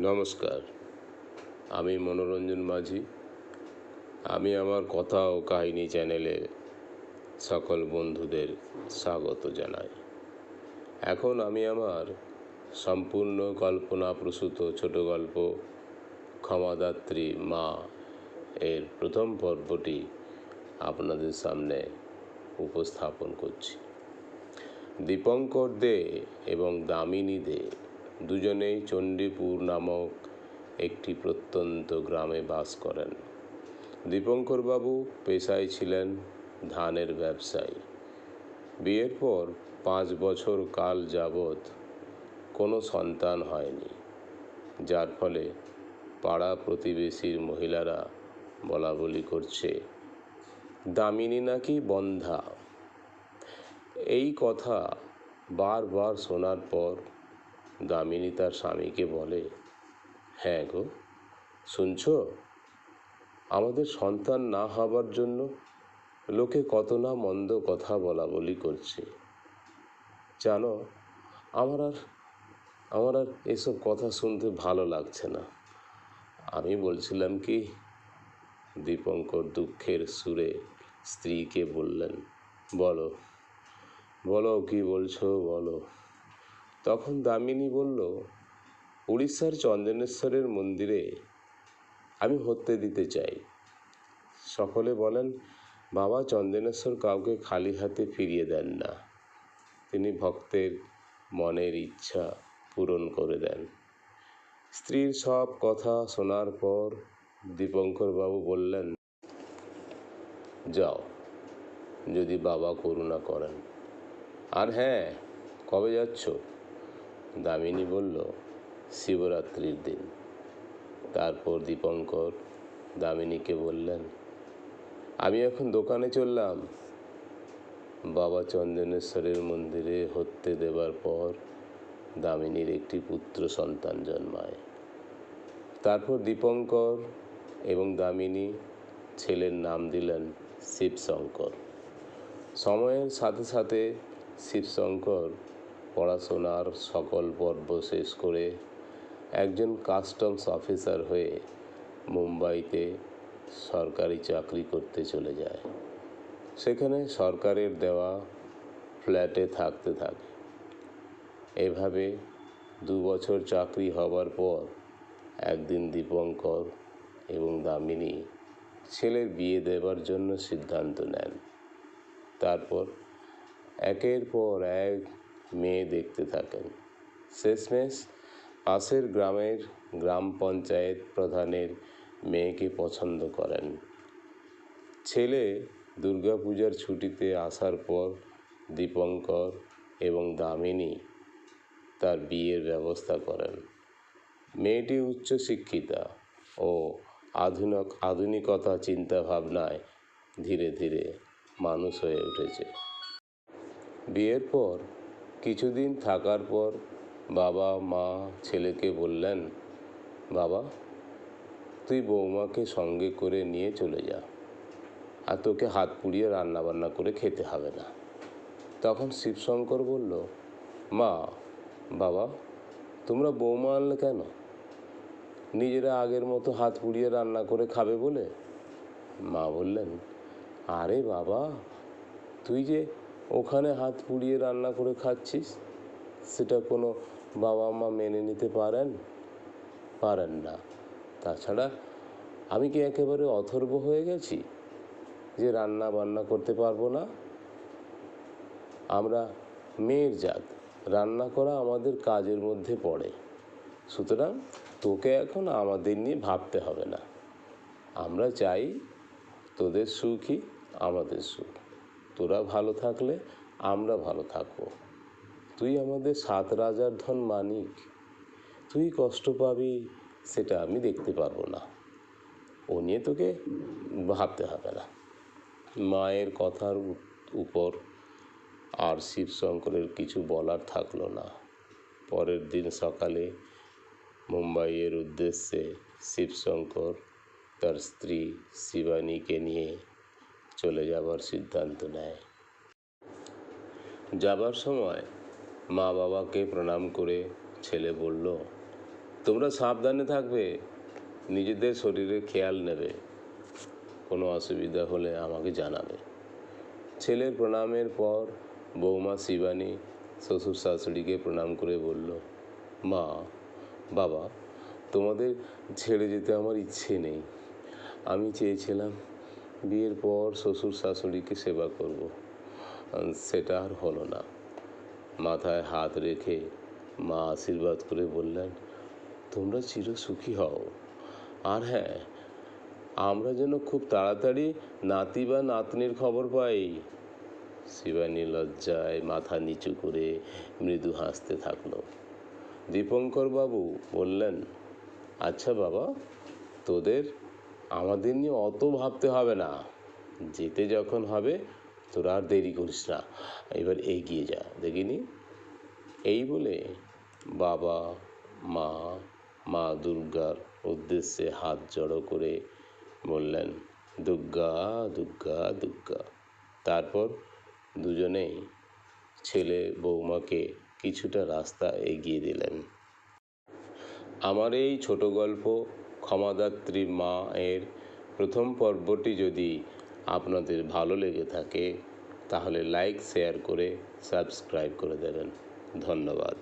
নমস্কার, আমি মনোরঞ্জন মাঝি। আমি আমার কথা ও কাহিনী চ্যানেলে সকল বন্ধুদের স্বাগত জানাই। এখন আমি আমার সম্পূর্ণ কল্পনাপ্রসূত ছোট গল্প ক্ষমাদাত্রী মা এর প্রথম পর্বটি আপনাদের সামনে উপস্থাপন করছি। দীপঙ্কর দে এবং দামিনী দে দুজনেই চণ্ডীপুর নামক একটি প্রত্যন্ত গ্রামে বাস করেন। দীপঙ্করবাবু পেশায় ছিলেন ধানের ব্যবসায়ী। বিয়ের পর 5 বছর কাল যাবৎ কোনো সন্তান হয়নি, যার ফলে পাড়া প্রতিবেশীর মহিলারা বলাবলি করছে দামিনী নাকি বন্ধা। এই কথা বারবার শোনার পর দামিনী তার স্বামীকে বলে, হ্যাঁ গো, শুনছো, আমাদের সন্তান না হবার জন্য লোকে কত না মন্দ কথা বলা বলি করছে। জানো, আমার আর এসব কথা শুনতে ভালো লাগছে না। আমি বলছিলাম কি, দীপঙ্কর দুঃখের সুরে স্ত্রীকে বললেন, বলো বলো কি বলছো বলো। তখন দামিনী বলল, উড়িষ্যার চন্দনেশ্বরের মন্দিরে আমি হত্যে দিতে চাই। সকলে বলেন, বাবা চন্দনেশ্বর কাউকে খালি হাতে ফিরিয়ে দেন না, তিনি ভক্তের মনের ইচ্ছা পূরণ করে দেন। স্ত্রীর সব কথা শোনার পর দীপঙ্কর বাবু বললেন, যাও, যদি বাবা করুণা করেন। আর হ্যাঁ, কবে যাচ্ছ? দামিনী বলল, শিবরাত্রির দিন। তারপর দীপঙ্কর দামিনীকে বললেন, আমি এখন দোকানে চললাম। বাবা চন্দনেশ্বরের মন্দিরে হত্যে দেবার পর দামিনীর একটি পুত্র সন্তান জন্মায়। তারপর দীপঙ্কর এবং দামিনী ছেলের নাম দিলেন শিবশঙ্কর। সময়ের সাথে সাথে শিবশঙ্কর পড়াশোনার সকল পর্ব শেষ করে একজন কাস্টমস অফিসার হয়ে মুম্বাইতে সরকারি চাকরি করতে চলে যায়। সেখানে সরকারের দেওয়া ফ্ল্যাটে থাকতে থাকে। এভাবে 2 বছর চাকরি হবার পর একদিন দীপঙ্কর এবং দামিনী ছেলের বিয়ে দেবার জন্য সিদ্ধান্ত নেন। তারপর একের পর এক মেয়ে দেখতে থাকেন। শেষমেশ পাশের গ্রামের গ্রাম পঞ্চায়েত প্রধানের মেয়েকে পছন্দ করেন। ছেলে দুর্গাপূজার ছুটিতে আসার পর দীপঙ্কর এবং দামিনী তার বিয়ের ব্যবস্থা করেন। মেয়েটি উচ্চশিক্ষিতা ও আধুনিকতা চিন্তাভাবনায় ধীরে ধীরে মানুষ হয়ে উঠেছে। বিয়ের পর কিছুদিন থাকার পর বাবা মা ছেলেকে বললেন, বাবা, তুই বৌমাকে সঙ্গে করে নিয়ে চলে যা, আর তোকে হাত পুড়িয়ে রান্নাবান্না করে খেতে হবে না। তখন শিবশঙ্কর বলল, মা, বাবা, তোমরা বৌমা আনলে কেন? নিজেরা আগের মতো হাত পুড়িয়ে রান্না করে খাবে বলে? মা বললেন, আরে বাবা, তুই যে ওখানে হাত পুড়িয়ে রান্না করে খাচ্ছিস, সেটা কোনো বাবা মা মেনে নিতে পারেন না। তাছাড়া আমি কি একেবারে অথর্ব হয়ে গেছি যে রান্না বান্না করতে পারবো না? আমরা মেয়ের জাত, রান্না করা আমাদের কাজের মধ্যে পড়ে। সুতরাং তোকে এখন আমাদের নিয়ে ভাবতে হবে না। আমরা চাই তোদের সুখই আমাদের সুখ। তোরা ভালো থাকলে আমরা ভালো থাকবো। তুই আমাদের 7 রাজার ধন মানিক, তুই কষ্ট পাবি সেটা আমি দেখতে পারবো না। ও নিয়ে তোকে ভাবতে হবে না। মায়ের কথার উপর আর শিবশঙ্করের কিছু বলার থাকলো না। পরের দিন সকালে মুম্বাইয়ের উদ্দেশ্যে শিবশঙ্কর তার স্ত্রী শিবানীকে নিয়ে চলে যাবার সিদ্ধান্ত নেয়। যাবার সময় মা বাবাকে প্রণাম করে ছেলে বলল, তোমরা সাবধানে থাকবে, নিজেদের শরীরের খেয়াল নেবে, কোনো অসুবিধা হলে আমাকে জানাবে। ছেলের প্রণামের পর বৌমা শিবানী শ্বশুর শাশুড়িকে প্রণাম করে বলল, মা, বাবা, তোমাদের ছেড়ে যেতে আমার ইচ্ছে নেই। আমি চেয়েছিলাম বিয়ের পর শ্বশুর শাশুড়িকে সেবা করব, সেটা আর হলো না। মাথায় হাত রেখে মা আশীর্বাদ করে বললেন, তোমরা চিরসুখী হও। আর হ্যাঁ, আমরা যেন খুব তাড়াতাড়ি নাতি বা নাতনির খবর পাই। শিবানী লজ্জায় মাথা নিচু করে মৃদু হাসতে থাকলো। দীপঙ্কর বাবু বললেন, আচ্ছা বাবা, তোদের আমাদের নিয়ে অত ভাবতে হবে না। যেতে যখন হবে তোরা আর দেরি করিস না, এবার এগিয়ে যা দেখিনি। এই বলে বাবা মা দুর্গার উদ্দেশ্যে হাত জড়ো করে বললেন, দুর্গা দুর্গা দুর্গা। তারপর দুজনেই ছেলে বৌমাকে কিছুটা রাস্তা এগিয়ে দিলেন। আমার এই ছোট গল্প ক্ষমাদাত্রী মা এর প্রথম পর্বটি যদি আপনাদের ভালো লেগে থাকে তাহলে লাইক, শেয়ার করে সাবস্ক্রাইব করে দেবেন। ধন্যবাদ।